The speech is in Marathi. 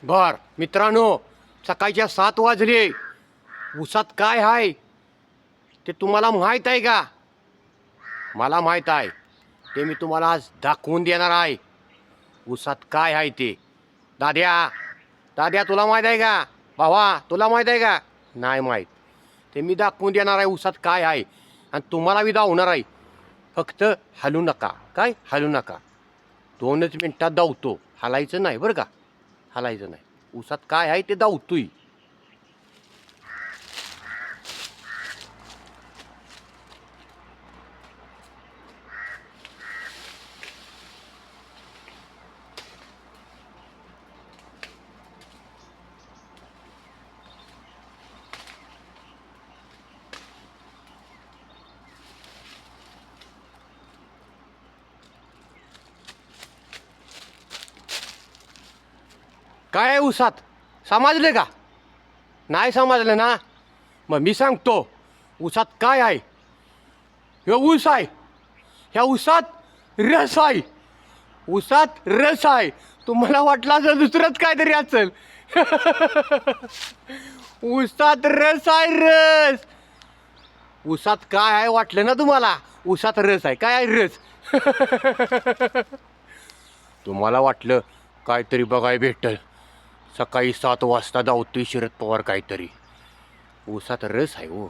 बर मित्रांनो, सकाळच्या 7 वाजले. उसात काय आहे ते तुम्हाला माहीत आहे का? मला माहीत आहे. ते मी तुम्हाला आज दाखवून देणार आहे. उसात काय आहे ते. दाद्या, दाद्या तुला माहीत आहे का? भावा तुला माहीत आहे का? नाही माहीत. ते मी दाखवून देणार आहे उसात काय आहे, आणि तुम्हाला मी दाखवणार आहे. फक्त हलू नका. काय हलू नका. 2च मिनटात धावतो. हलायचं नाही बरं का, हलायचं नाही. उसात काय आहे ते धावतोय. काय आहे उसात? समजले का? नाही समजलं ना? मग मी सांगतो. उसात काय आहे. हे ऊस आहे. ह्या उसात रस आहे. उसात रस आहे. तुम्हाला वाटलं असं दुसरंच काहीतरी असेल. उसात रस आहे, रस. उसात काय आहे वाटलं ना तुम्हाला? उसात रस आहे. काय आहे? रस. तुम्हाला वाटलं काहीतरी बघाय भेटल. सकाळी 7 वाजता धावतोय शरद पवार काहीतरी. उसात रस आहे हो.